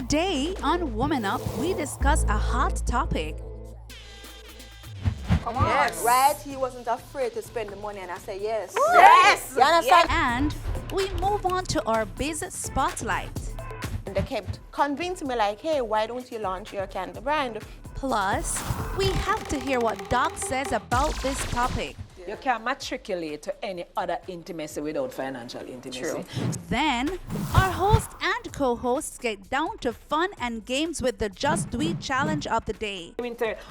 Today on WomenUP, we discuss a hot topic. Come on. Yes. Right? He wasn't afraid to spend the money, and I said yes. Ooh. Yes. You understand? And we move on to our Biz Spotlight. And they kept convincing me like, hey, why don't you launch your candle brand? Plus, we have to hear what Doc says about this topic. You can't matriculate to any other intimacy without financial intimacy. True. Then, our host and co-hosts get down to fun and games with the Just Dweet challenge of the day.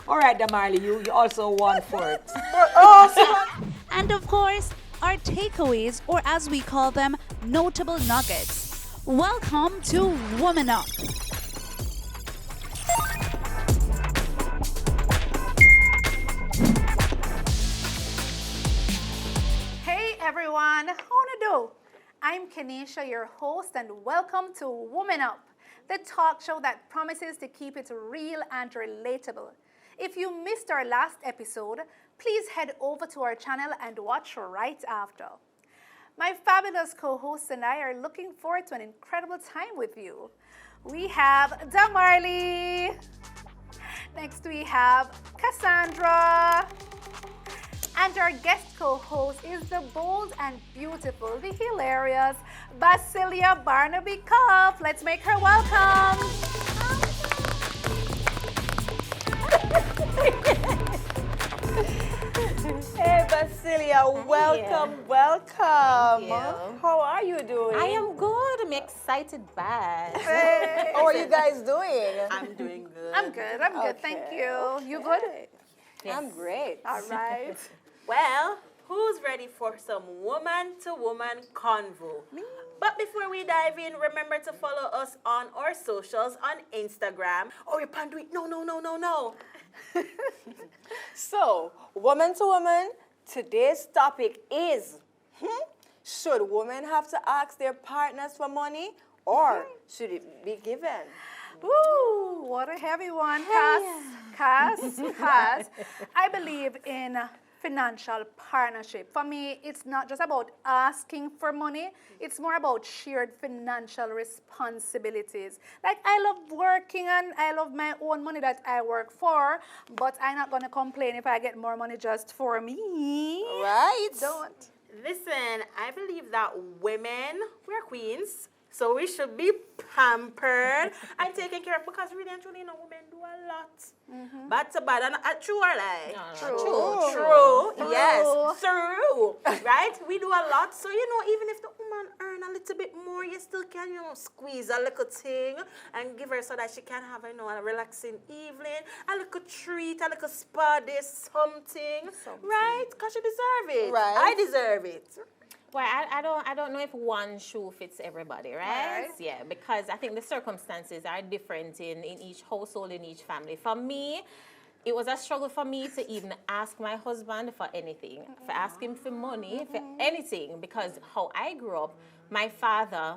All right, Damarley, you also won for it. And of course, our takeaways, or as we call them, notable nuggets. Welcome to WomenUP. Hey everyone, how you do? I'm Kenisha, your host, and welcome to WomenUP, the talk show that promises to keep it real and relatable. If you missed our last episode, please head over to our channel and watch right after. My fabulous co-hosts and I are looking forward to an incredible time with you. We have Damarley. Next we have Cassandra. And our guest co-host is the bold and beautiful, the hilarious Basilia Barnaby Cuff. Let's make her welcome. Hey, Basilia, welcome, welcome. How are you doing? I am good. I'm excited bad. Hey. How are you guys doing? I'm doing good. I'm good, thank you. You good? Yes. I'm great. All right. Well, who's ready for some woman-to-woman convo? Me. But before we dive in, remember to follow us on our socials on Instagram. Oh, you can't do it. No. So, woman to woman, today's topic is, should women have to ask their partners for money or should it be given? Woo, what a heavy one, Cass. I believe in financial partnership. For me, it's not just about asking for money, it's more about shared financial responsibilities. Like, I love working and I love my own money that I work for, but I'm not gonna complain if I get more money just for me. Right? Don't. Listen, I believe that women, we're queens, so we should be pampered and taken care of because really and truly, women do a lot. Bad to bad, and true or lie? True. True. Yes, true. Right? We do a lot, so even if the woman earn a little bit more, you still can, squeeze a little thing and give her so that she can have, a relaxing evening, a little treat, a little spa day, something. Right? Because she deserve it. Right. I deserve it. Well, I don't know if one shoe fits everybody, right? Yeah, because I think the circumstances are different in each household, in each family. For me, it was a struggle for me to even ask my husband for anything, for ask him for money, for anything, because how I grew up, my father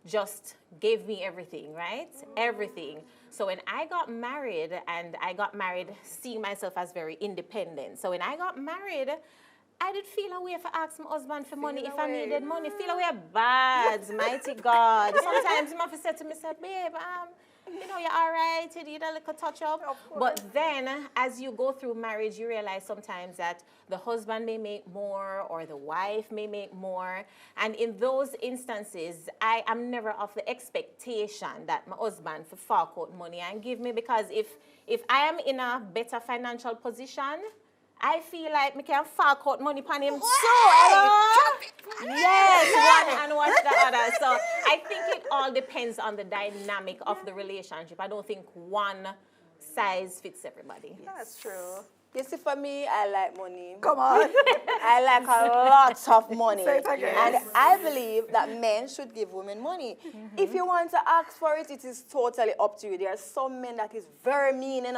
just gave me everything, right? Everything. So when I got married, and I got married seeing myself as very independent. So when I got married, I did feel a way for ask my husband for money if I needed money. Feel a way bad, mighty God. Sometimes he might say to me, babe, you're all right, you need a little touch up. But then, as you go through marriage, you realize sometimes that the husband may make more or the wife may make more. And in those instances, I am never of the expectation that my husband for fork out money and give me, because if I am in a better financial position, I feel like I can fork out money upon him too. Yes, one and watch the other. So I think it all depends on the dynamic of the relationship. I don't think one size fits everybody. That's true. You see, for me, I like money. Come on. I like a lot of money. Say it again. And I believe that men should give women money. If you want to ask for it, it is totally up to you. There are some men that is very mean, They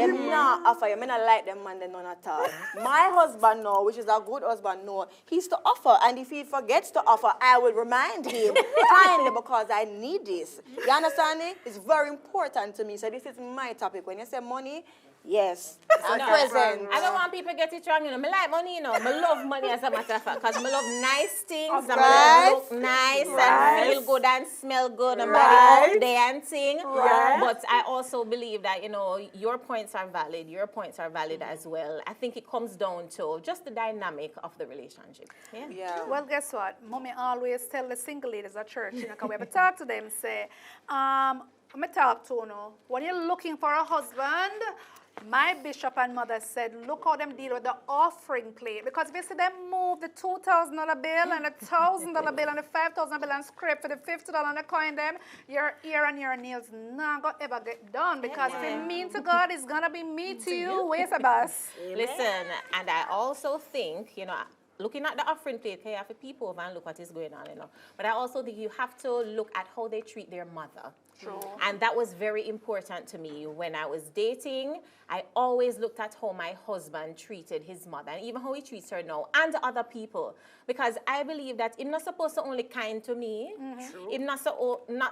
not offer you. I not like them man, they none at all. My husband, no, which is a good husband, no, he's to offer. And if he forgets to offer, I will remind him kindly because I need this. You understand it? It's very important to me. So this is my topic. When you say money, Yes. I'm No, present. I don't want people to get it wrong, you know. I like money, you know. I love money as a matter of fact, because I love nice things. I Right. love look nice Right. and feel good and smell good and Right. body up dancing. Right. But I also believe that, you know, your points are valid. Your points are valid as well. I think it comes down to just the dynamic of the relationship. Yeah. Yeah. Well, guess what? Mommy always tell the single ladies at church, you know, because we ever talk to them, say, me talk to you know, when you're looking for a husband, my bishop and mother said, look how them deal with the offering plate. Because if you see them move the $2,000 bill and the $1,000 bill and the $5,000 bill and scrape for the $50 and the coin them, your ear and your nails not gonna ever get done. Because if it mean to God, it's gonna be me to you. Where's the bus? Listen, and I also think, you know, looking at the offering plate, you have to peep over and look what is going on, you know. But I also think you have to look at how they treat their mother. True. And that was very important to me when I was dating. I always looked at how my husband treated his mother and even how he treats her now and other people. Because I believe that he's not supposed to only kind to me. He's not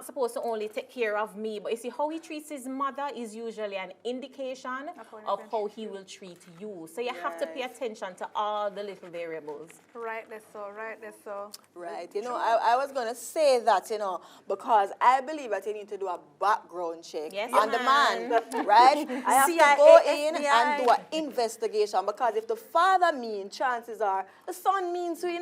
supposed to only take care of me. But you see, how he treats his mother is usually an indication of how he will treat you. So you have to pay attention to all the little variables. Right, that's so, right, that's so. Right. You know, I was going to say that, you know, because I believe that you need to do a background check on the man, right? I have to go in and do an investigation, because if the father mean, chances are the son means to, you know,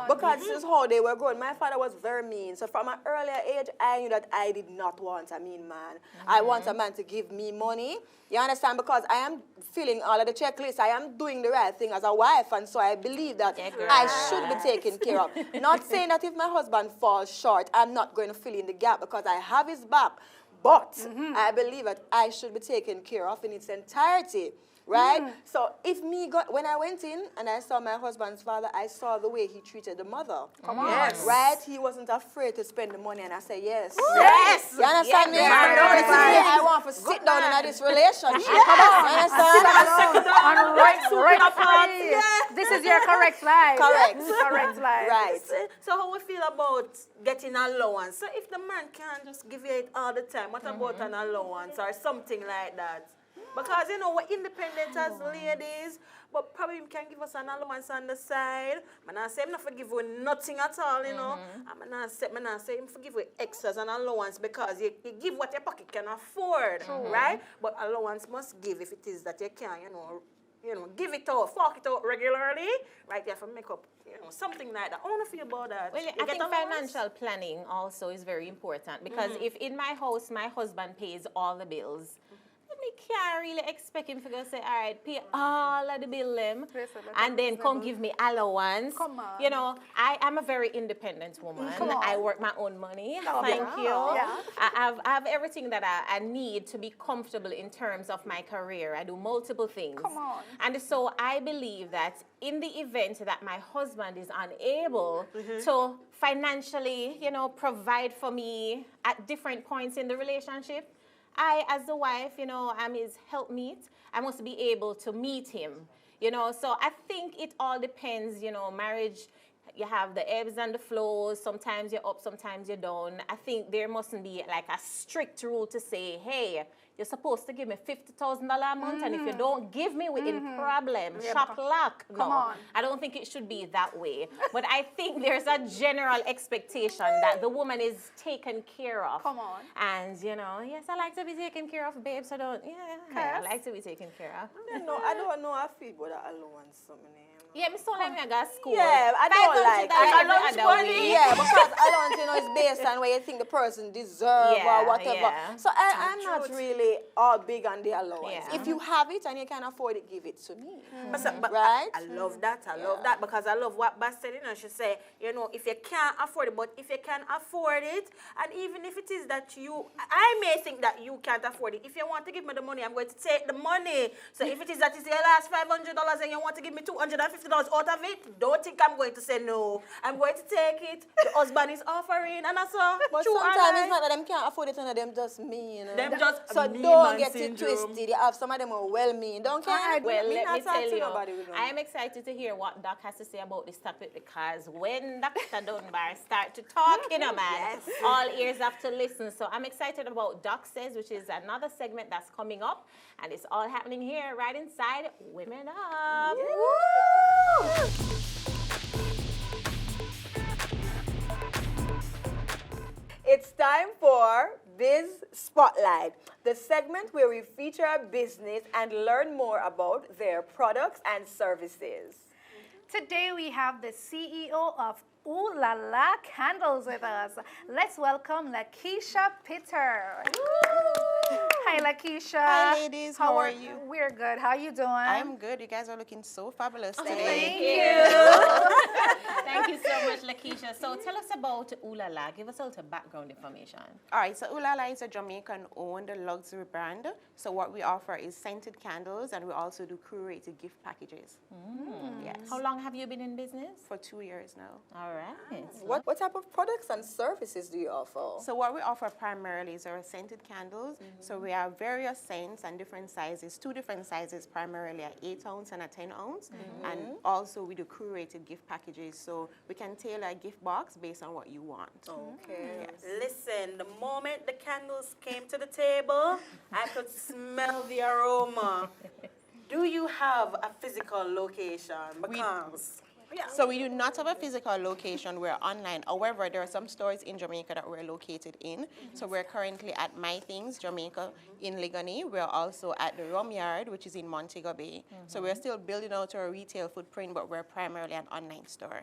because this is how they were growing. My father was very mean. So from an earlier age, I knew that I did not want a mean man. I want a man to give me money. You understand? Because I am filling all of the checklists. I am doing the right thing as a wife, and so I believe that I should be taken care of. Not saying that if my husband falls short, I'm not going to fill in the gap, because I have his back. But I believe that I should be taken care of in its entirety. Right? So if when I went in and I saw my husband's father, I saw the way he treated the mother. Come on. Yes. Right? He wasn't afraid to spend the money, and I said, yes. Yes. You understand me? Yes. I want to sit down in this relationship. Come on. You understand? This is your correct life. Correct. Correct life. Right. So how we feel about getting allowance? So if the man can't just give you it all the time, what about an allowance or something like that? Because, you know, we're independent as ladies, but probably you can give us an allowance on the side. I'm not saying I'm not forgive you nothing at all, you know. I'm not saying I'm forgive you extras and allowance, because you give what your pocket can afford, right? But allowance must give if it is that you can, you know, give it out, fork it out regularly, right? You have to make up, you know, something like that. I want to feel about that. Well, I think financial planning also is very important, because if in my house my husband pays all the bills, we can't really expect him to go say, all right, pay all of the bill them, and then come give me allowance. Come on. You know, I am a very independent woman. I work my own money. Thank you. Yeah. I have everything that I need to be comfortable in terms of my career. I do multiple things. Come on. And so I believe that in the event that my husband is unable to financially, you know, provide for me at different points in the relationship, I, as the wife, you know, I'm his helpmeet. I must be able to meet him, you know. So I think it all depends, you know, marriage, you have the ebbs and the flows. Sometimes you're up, sometimes you're down. I think there mustn't be like a strict rule to say, hey, you're supposed to give me $50,000 a month, and if you don't give me, we're in problem. Shock luck. No, on. I don't think it should be that way. But I think there's a general expectation that the woman is taken care of. Come on. And, you know, yes, I like to be taken care of, babe, so don't, I like to be taken care of. I don't know. I feel about that allowance. Yeah, me so like me I got school. Yeah, I don't like that. Yeah, because allowance, you know, is based on what you think the person deserves or whatever. Yeah. So I'm not really all big on the allowance. Yeah. If you have it and you can afford it, give it to me. But right? I love that. I love that, because I love what Bas said. You know, she said, you know, if you can't afford it, but if you can afford it, and even if it is that I may think that you can't afford it. If you want to give me the money, I'm going to take the money. So if it is that it's your last $500 and you want to give me $250, $50 out of it, don't think I'm going to say no. I'm going to take it. The husband is offering, and that's all. But sometimes it's not that them can't afford it, and them just mean. Them just so mean don't man get syndrome. it twisted. You have some of them who are well mean. Don't care. Well, let me tell you, Nobody with them. I am excited to hear what Doc has to say about this topic, because when Dr. Dunbar start to talk, man, all ears have to listen. So I'm excited about Doc Says, which is another segment that's coming up, and it's all happening here right inside Women Up. It's time for Biz Spotlight, the segment where we feature a business and learn more about their products and services. Today we have the CEO of Oooh Lala Candles with us. Let's welcome Lackesha Pitter. Hi, Lackesha. Hi, ladies. How are you? We're good. How you doing? I'm good. You guys are looking so fabulous today. Thank you. Thank you so much, Lackesha. So tell us about Oooh Lala. Give us a little background information. All right, so Oooh Lala is a Jamaican-owned luxury brand. So what we offer is scented candles, and we also do curated gift packages. Yes. How long have you been in business? For 2 years now. All right. What type of products and services do you offer? So what we offer primarily is our scented candles. So we have various scents and different sizes, 2 different sizes primarily, an 8 ounce and a 10 ounce. And also we do curated gift packages. So we can tailor a gift box based on what you want. Okay. Yes. Listen, the moment the candles came to the table, I could smell the aroma. Do you have a physical location? Because So we do not have a physical location. We're online. However, there are some stores in Jamaica that we're located in. So we're currently at My Things, Jamaica, in Ligoni. We're also at the Rum Yard, which is in Montego Bay. So we're still building out our retail footprint, but we're primarily an online store.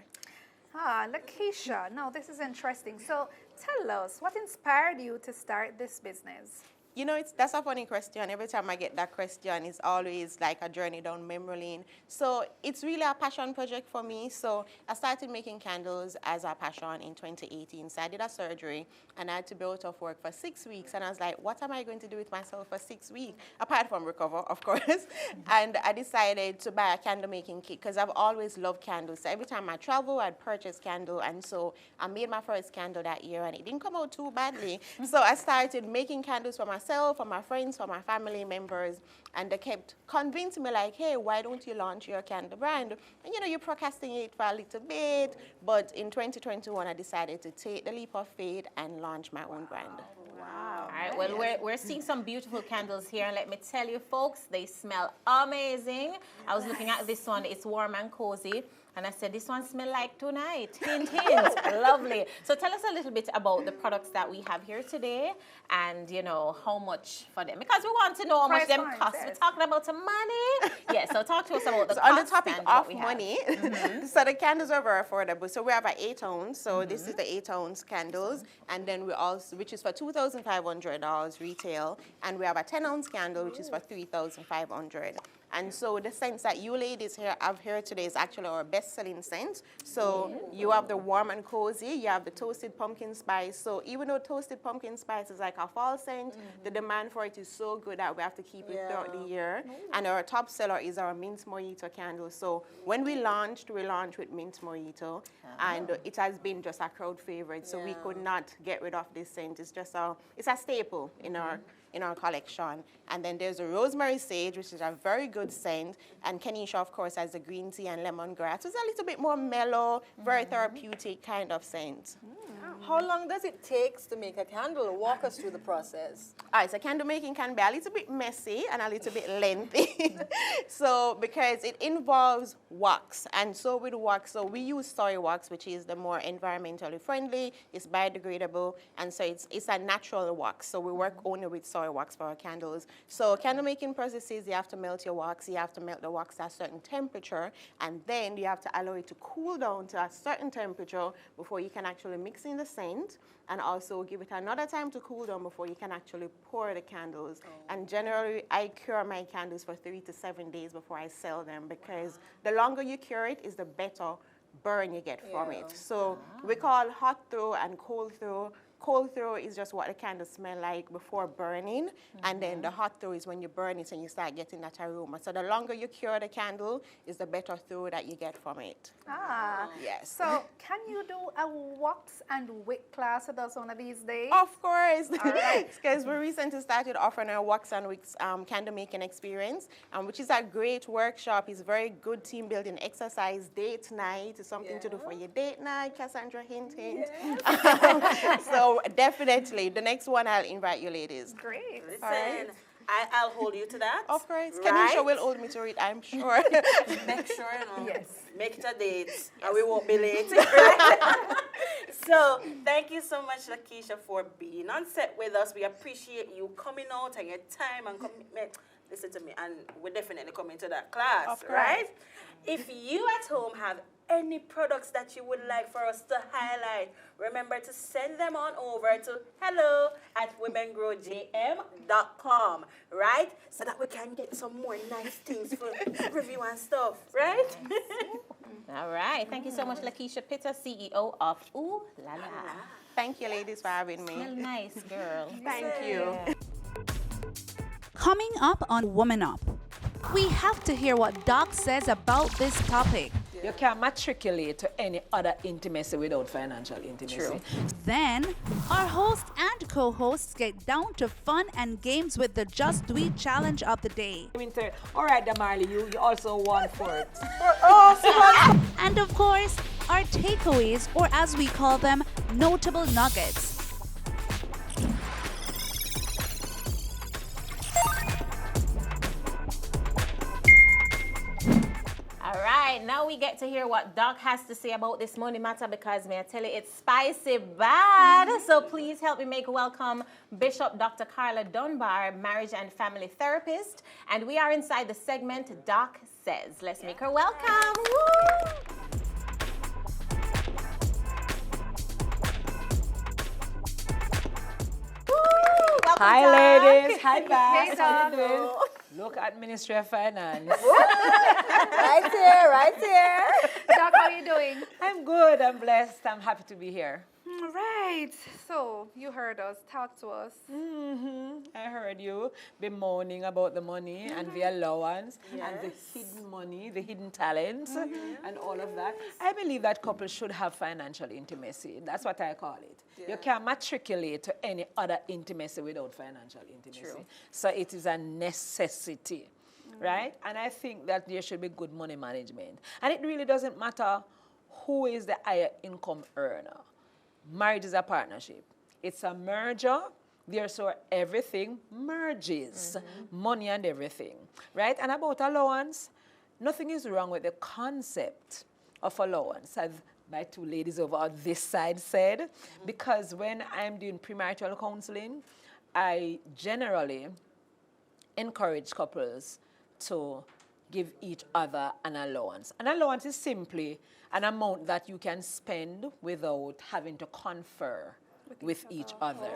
Lackesha, now this is interesting. So tell us, what inspired you to start this business? You know, that's a funny question. Every time I get that question, it's always like a journey down memory lane. So it's really a passion project for me. So I started making candles as a passion in 2018. So I did a surgery, and I had to be out of work for 6 weeks. And I was like, what am I going to do with myself for 6 weeks? Apart from recover, of course. And I decided to buy a candle making kit because I've always loved candles. So every time I travel, I'd purchase candle. And so I made my first candle that year, and it didn't come out too badly. So I started making candles for myself, for my friends, for my family members, and they kept convincing me like, hey, why don't you launch your candle brand? And you know, you procrastinate for a little bit, but in 2021, I decided to take the leap of faith and launch my own brand. Wow. All right, well, we're seeing some beautiful candles here, and let me tell you, folks, they smell amazing. I was looking at this one. It's warm and cozy. And I said, this one smells like tonight. Hint, hint. Lovely. So tell us a little bit about the products that we have here today and, you know, how much for them. Because we want to know how much them cost. We're talking about some money. Yeah, so talk to us about the cost. On the topic and of what we money, so the candles are very affordable. So we have an 8 ounce. So this is the 8 ounce candles. And then we also, which is for $2,500 retail. And we have a 10 ounce candle, which is for $3,500. And so the scents that you ladies have here today is actually our best-selling scent. So you have the warm and cozy, you have the toasted pumpkin spice. So even though toasted pumpkin spice is like a fall scent, the demand for it is so good that we have to keep it throughout the year. And our top seller is our mint mojito candle. So when we launched with mint mojito, and it has been just a crowd favorite. So we could not get rid of this scent. It's just it's a staple in our collection. And then there's a rosemary sage, which is a very good scent. And Kenisha, of course, has the green tea and lemongrass. It's a little bit more mellow, very therapeutic kind of scent. How long does it take to make a candle? Walk us through the process. All right, so candle making can be a little bit messy and a little bit lengthy. So because it involves wax. And so with wax, so we use soy wax, which is the more environmentally friendly, it's biodegradable, and so it's a natural wax. So we work only with soy wax for our candles. So candle making processes, you have to melt your wax, you have to melt the wax at a certain temperature, and then you have to allow it to cool down to a certain temperature before you can actually mix in the scent, and also give it another time to cool down before you can actually pour the candles. And generally, I cure my candles for 3 to 7 days before I sell them, because the longer you cure it is the better burn you get from it. So we call hot throw and cold throw cold throw is just what the candle smell like before burning, and then the hot throw is when you burn it and you start getting that aroma. So the longer you cure the candle, is the better throw that you get from it. Ah, Yes. So can you do a wax and wick class with us one of these days? Of course, right. because we recently started offering a wax and wicks candle making experience, which is a great workshop. It's very good team building exercise, date night. It's something to do for your date night, Cassandra, hint, hint. So definitely, the next one I'll invite you ladies. Great. Listen, I'll hold you to that. Of course, Right? Kanisha will hold me to it, I'm sure. Make sure, you know, Yes. make it a date, and we won't be late. Right? So, thank you so much, Lackesha, for being on set with us. We appreciate you coming out and your time and commitment. Listen to me, and we're definitely coming to that class, Of course. right? If you at home have any products that you would like for us to highlight, remember to send them on over to hello@womengrowjm.com, right? So that we can get some more nice things for review and stuff, right? All right. Thank you so much, Lackesha Pitter, CEO of Oooh, Lala. Thank you, ladies, for having Smell me. nice, girl. Thank you. Coming up on WomenUP, we have to hear what Doc says about this topic. You can't matriculate to any other intimacy without financial intimacy. True. Then, our host and co-hosts get down to fun and games with the Just Dweet challenge of the day. All right, Damarley, you also won for it. And of course, our takeaways, or as we call them, notable nuggets. All right, now we get to hear what Doc has to say about this money matter, because may I tell you, it's spicy bad. So please help me make welcome Bishop Dr. Carla Dunbar, marriage and family therapist. And we are inside the segment Doc Says. Let's make her welcome. Woo! Welcome, Hi, Doc. ladies. Hi, Bas. Hey, How Doc. you doing? Look at Ministry of Finance. Right here, right here. Doc, how are you doing? I'm good. I'm blessed. I'm happy to be here. All right. So you heard us. Talk to us. I heard you bemoaning about the money and the allowance and the hidden money, the hidden talents, and all of that. I believe that couples should have financial intimacy. That's what I call it. You can't matriculate to any other intimacy without financial intimacy. True. So it is a necessity, right? And I think that there should be good money management. And it really doesn't matter who is the higher income earner. Marriage is a partnership. It's a merger. Therefore, everything merges. Money and everything, right? And about allowance, nothing is wrong with the concept of allowance, as my two ladies over on this side said, because when I'm doing premarital counseling, I generally encourage couples to give each other an allowance. An allowance is simply an amount that you can spend without having to confer with each other,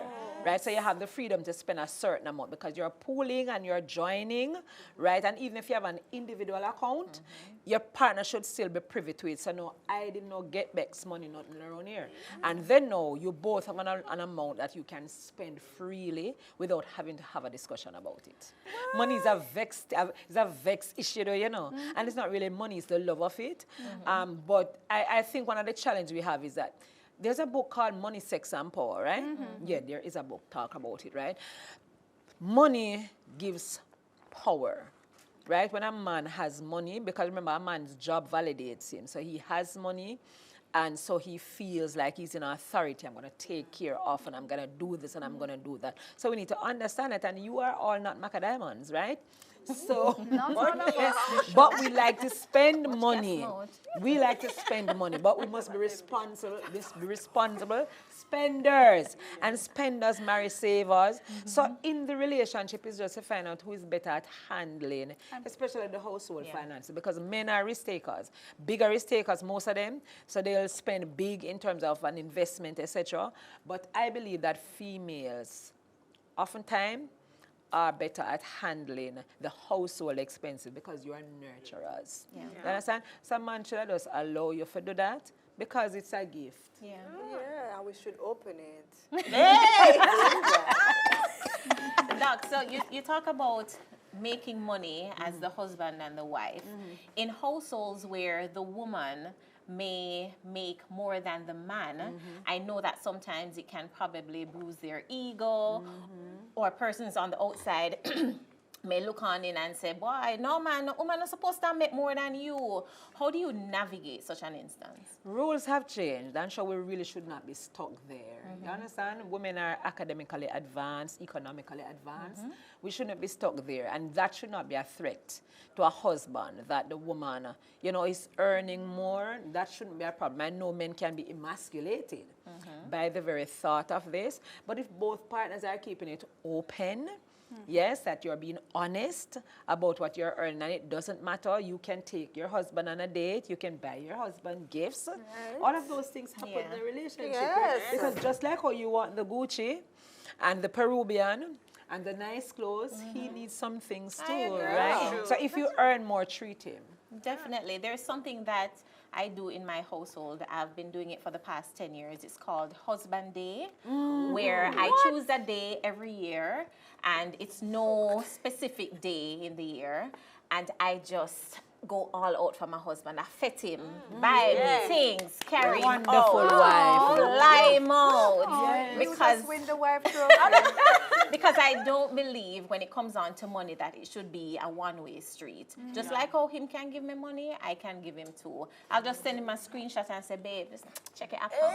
right? So you have the freedom to spend a certain amount because you're pooling and you're joining, right? And even if you have an individual account, your partner should still be privy to it. So no, I did not get Bex money, nothing around here. And then no, you both have an amount that you can spend freely without having to have a discussion about it. Money is a vexed issue, though, you know. And it's not really money, it's the love of it. But I think one of the challenges we have is that there's a book called Money, Sex, and Power, right? Yeah, there is a book talk about it, right? Money gives power, right? When a man has money, because remember, a man's job validates him. So he has money, and so he feels like he's in authority. I'm going to take care of, and I'm going to do this, and I'm going to do that. So we need to understand it, and you are all not macadamians, right? So, but we like to spend money. We like to spend money, but we must be responsible. Spenders, and spenders marry savers. So in the relationship, it's just to find out who is better at handling, especially the household finances, because men are risk takers, bigger risk takers, most of them. So they'll spend big in terms of an investment, etc. But I believe that females, oftentimes, are better at handling the household expenses because you are nurturers. You understand? Some man should just allow you to do that because it's a gift. Yeah, Now we should open it. Doc, so you talk about making money as the husband and the wife. In households where the woman may make more than the man, I know that sometimes it can probably bruise their ego, or persons on the outside may look on in and say, boy, no man, no woman is supposed to make more than you. How do you navigate such an instance? Rules have changed, and so we really should not be stuck there. You understand? Women are academically advanced, economically advanced. We shouldn't be stuck there, and that should not be a threat to a husband that the woman, is earning more. That shouldn't be a problem. I know men can be emasculated by the very thought of this, but if both partners are keeping it open, yes, that you're being honest about what you're earning, and it doesn't matter. You can take your husband on a date. You can buy your husband gifts. All of those things happen in the relationship. Yes. Because just like how you want the Gucci and the Peruvian and the nice clothes, he needs some things too, right? So if you earn more, treat him. Definitely. There's something that I do in my household. I've been doing it for the past 10 years. It's called Husband Day, where I choose a day every year, and it's no specific day in the year, and I just go all out for my husband. I fit him, buy me things, carry him Wonderful out, wife. fly him out. Because win the wife because I don't believe when it comes on to money that it should be a one-way street. Just like how him can give me money, I can give him too. I'll just send him a screenshot and say, babe, just check your account.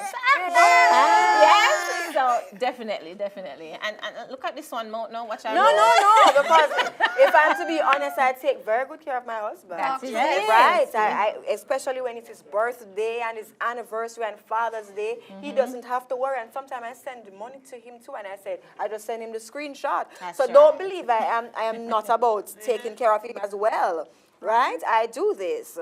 Yes, so definitely. And look at this one, no, watch out. No, because if I'm to be honest, I take very good care of my husband. That's it. Right. I especially when it's his birthday and his anniversary and Father's Day, he doesn't have to worry. And sometimes I send money to him too, and I said, I just send him the screenshot. That's so right. don't believe I am not about taking care of him as well. Right? I do this.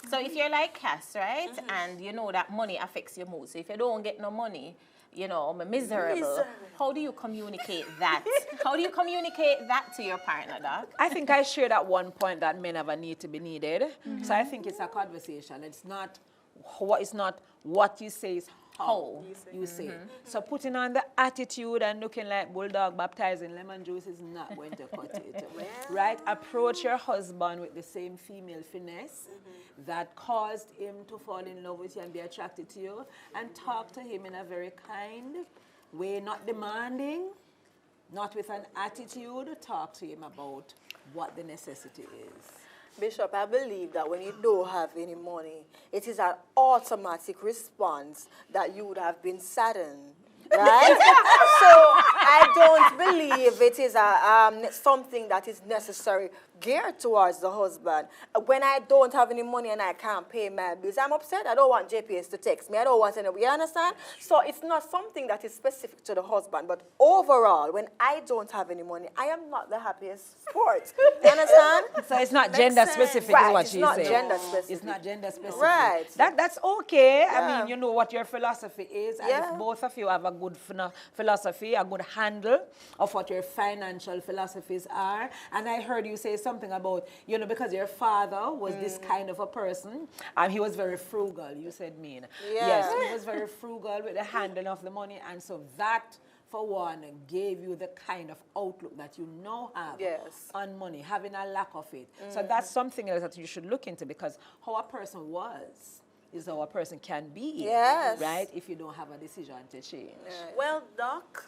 So if you're like Cass, right, and you know that money affects your mood, so if you don't get no money, I'm miserable. How do you communicate that? How do you communicate that to your partner, Doc? I think I shared at one point that men have a need to be needed. So I think it's a conversation. It's not what you say, is how you say. So putting on the attitude and looking like bulldog baptizing lemon juice is not going to cut it. Right? Approach your husband with the same female finesse that caused him to fall in love with you and be attracted to you, and talk to him in a very kind way, not demanding, not with an attitude. Talk to him about what the necessity is. Bishop, I believe that when you don't have any money, it is an automatic response that you would have been saddened. Right? So I don't believe it is something that is necessary geared towards the husband. When I don't have any money and I can't pay my bills, I'm upset. I don't want JPS to text me. I don't want anybody. You understand? So it's not something that is specific to the husband. But overall, when I don't have any money, I am not the happiest sport. You understand? So it's not gender specific, Right, is what it's she's not saying. gender specific. It's not gender specific. Right. That's okay. Yeah. I mean, you know what your philosophy is. And if both of you have a good philosophy, a good handle of what your financial philosophies are. And I heard you say something about, because your father was this kind of a person, and he was very frugal, you said, mean. Yeah. Yes, he was very frugal with the handling of the money, and so that, for one, gave you the kind of outlook that you now have on money, having a lack of it. So that's something else that you should look into, because how a person was is how a person can be, right, if you don't have a decision to change. Well, Doc,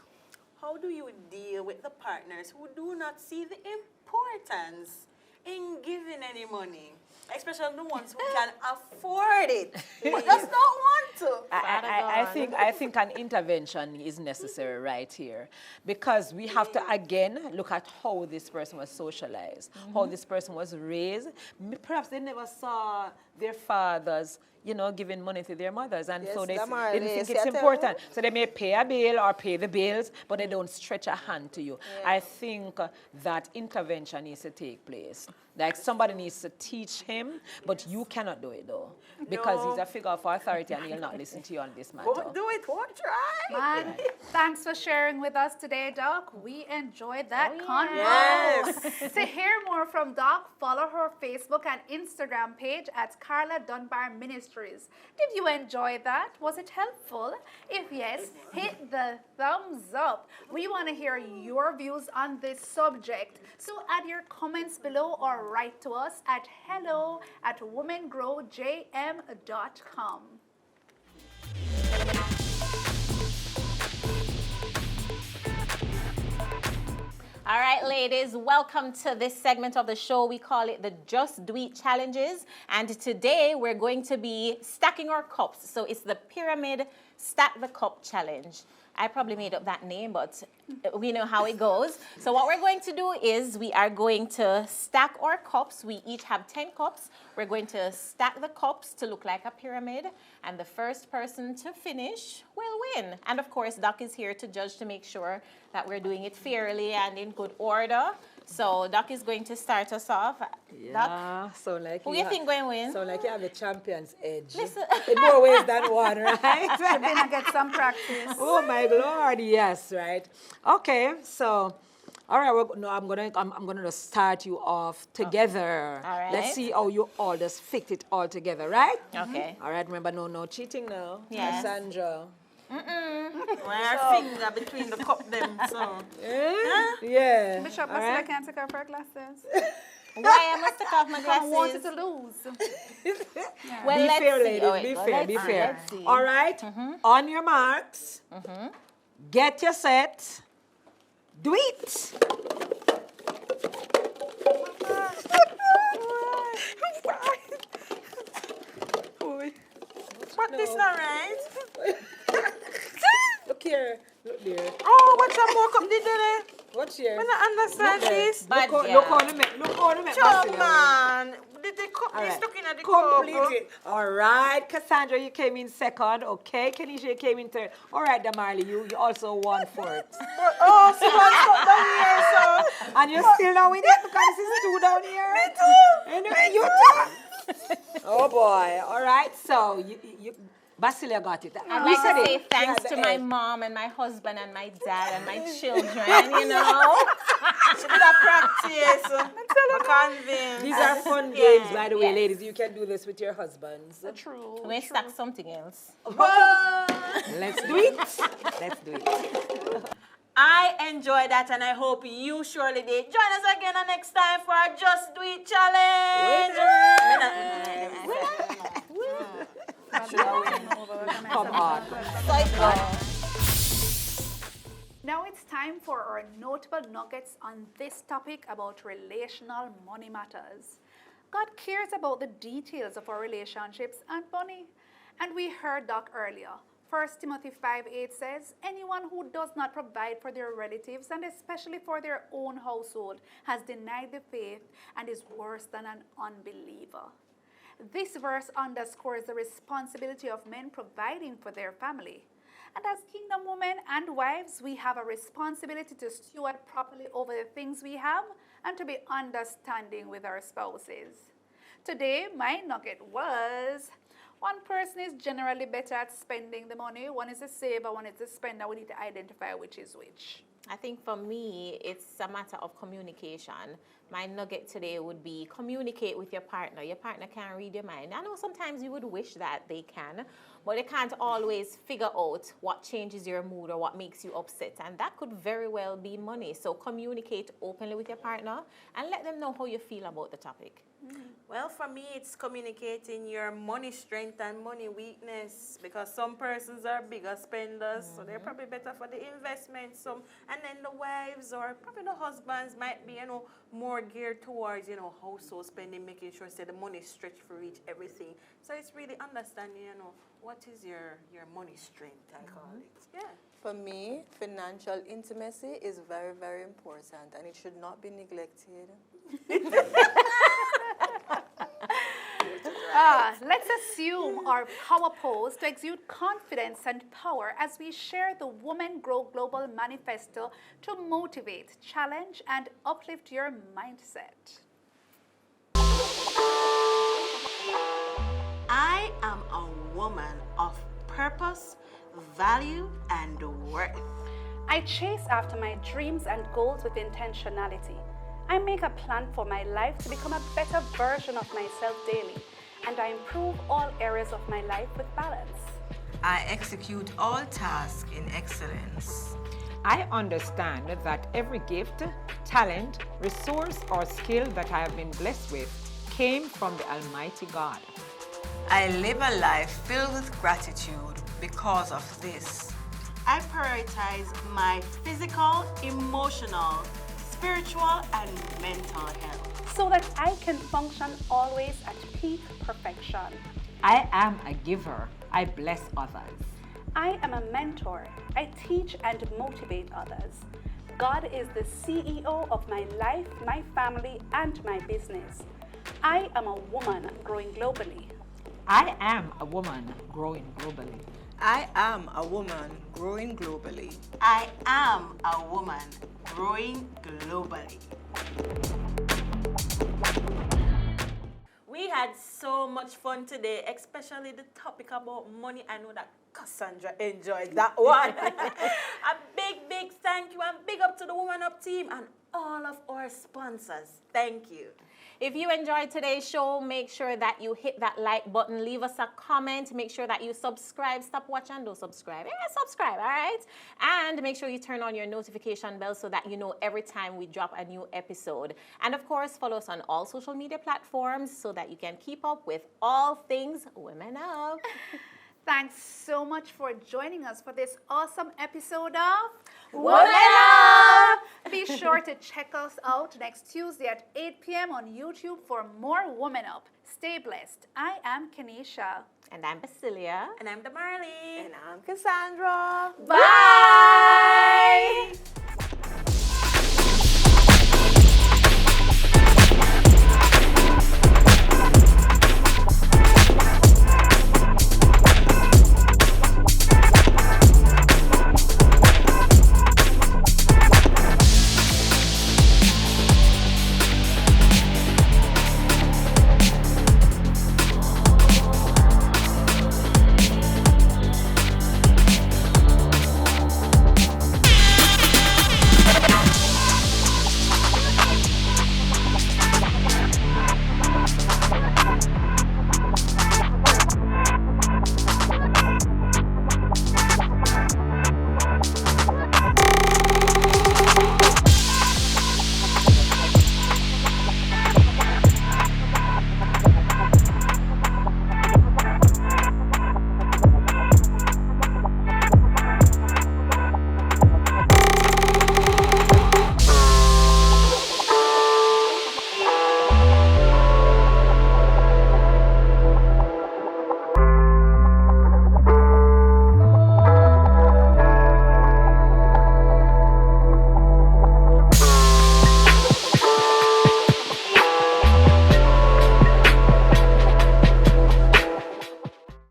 how do you deal with the partners who do not see the importance in giving any money? Especially the ones who can afford it, but just don't want to. I think an intervention is necessary right here, because we have to again look at how this person was socialized, how this person was raised. Perhaps they never saw their fathers, giving money to their mothers, and so they didn't think it's important. So they may pay a bill or pay the bills, but they don't stretch a hand to you. I think that intervention needs to take place. Like somebody needs to teach him, but you cannot do it though. Because he's a figure of authority and he'll not listen to you on this matter. Won't do it, won't try. Man, thanks for sharing with us today, Doc. We enjoyed that convo. Yes. To hear more from Doc, follow her Facebook and Instagram page at Carla Dunbar Ministries. Did you enjoy that? Was it helpful? If yes, hit the thumbs up. We want to hear your views on this subject. So add your comments below or write to us at hello@womengrowjm.com. All right, ladies, welcome to this segment of the show. We call it the Just Dweet Challenges. And today we're going to be stacking our cups. So it's the Pyramid Stack the Cup Challenge. I probably made up that name, but we know how it goes. So what we're going to do is we are going to stack our cups. We each have 10 cups. We're going to stack the cups to look like a pyramid. And the first person to finish will win. And of course, Doc is here to judge to make sure that we're doing it fairly and in good order. So Doc is going to start us off. Doc, So like who you think going to win? So like you have the champion's edge. Listen. In more ways than one, right? You're going to get some practice. Oh my Lord, yes, right. Okay, so all right, I'm gonna start you off together. All right. Let's see how you all just fit it all together, right? Okay. All right, remember no cheating now. Yes. Cassandra. My finger between the cup them, so. Yeah. Bishop, all I right. can't take off her glasses. Why I must take off my I wanted glasses? to lose. Well, Be let's fair, see. ladies. Oh, wait, Be well, fair. let's Be see, fair. let's see. All right. On your marks. Get your set. Do it. But this not right. Look here. Look there. Oh, what's some more cup did there? Watch here. I don't understand this. Bad Look girl. how they make. Look how they make. Oh, Basilia. man. Did the cup All be right. stuck in the Completely. cup? All right, Cassandra, you came in second. Okay, Kenisha, you came in third. All right, Damali, you also won fourth. Oh, so one cup down here, so. And you're still not winning because this is two down here. Me too. Anyway, you too. Oh boy. All right, so you Basilia got it. I'd like to say thanks Yeah, to the my edge. mom and my husband and my dad and my children, you know. She did a practice. I convinced. These are fun games, by the way, ladies. You can do this with your husbands. True. We stack something else. Let's do it. Let's do it. I enjoyed that and I hope you surely did. Join us again next time for our Just Dweet challenge. Come on. Now it's time for our notable nuggets on this topic about relational money matters. God cares about the details of our relationships and money. And we heard Doc earlier. 1 Timothy 5:8 says, anyone who does not provide for their relatives and especially for their own household has denied the faith and is worse than an unbeliever. This verse underscores the responsibility of men providing for their family. And as kingdom women and wives, we have a responsibility to steward properly over the things we have and to be understanding with our spouses. Today, my nugget was, one person is generally better at spending the money. One is a saver, one is a spender. We need to identify which is which. I think for me, it's a matter of communication. My nugget today would be communicate with your partner. Your partner can read your mind. I know sometimes you would wish that they can, but they can't always figure out what changes your mood or what makes you upset. And that could very well be money. So communicate openly with your partner and let them know how you feel about the topic. Well, for me, it's communicating your money strength and money weakness because some persons are bigger spenders, so they're probably better for the investment. And then the wives or probably the husbands might be, more geared towards, household spending, making sure the money is stretched for each everything. So it's really understanding, what is your money strength, I call it. Yeah. For me, financial intimacy is very, very important and it should not be neglected. Let's assume our power pose to exude confidence and power as we share the Women Grow Global Manifesto to motivate, challenge, and uplift your mindset. I am a woman of purpose, value, and worth. I chase after my dreams and goals with intentionality. I make a plan for my life to become a better version of myself daily, and I improve all areas of my life with balance. I execute all tasks in excellence. I understand that every gift, talent, resource, or skill that I have been blessed with came from the Almighty God. I live a life filled with gratitude because of this. I prioritize my physical, emotional, spiritual, and mental health, so that I can function always at peak perfection. I am a giver. I bless others. I am a mentor. I teach and motivate others. God is the CEO of my life, my family, and my business. I am a woman growing globally. I am a woman growing globally. I am a woman growing globally. I am a woman growing globally. We had so much fun today, especially the topic about money. I know that Cassandra enjoyed that one. A big thank you and big up to the WomenUP team and all of our sponsors. Thank you. If you enjoyed today's show, make sure that you hit that like button, leave us a comment, make sure that you subscribe. Stop watching and don't subscribe. Yeah, subscribe, all right? And make sure you turn on your notification bell so that you know every time we drop a new episode. And of course, follow us on all social media platforms so that you can keep up with all things Women Up. Thanks so much for joining us for this awesome episode of Women Up! Be sure to check us out next Tuesday at 8 p.m. on YouTube for more Women Up. Stay blessed. I am Kenesha. And I'm Basilia. And I'm Damarley. And I'm Cassandra. Bye!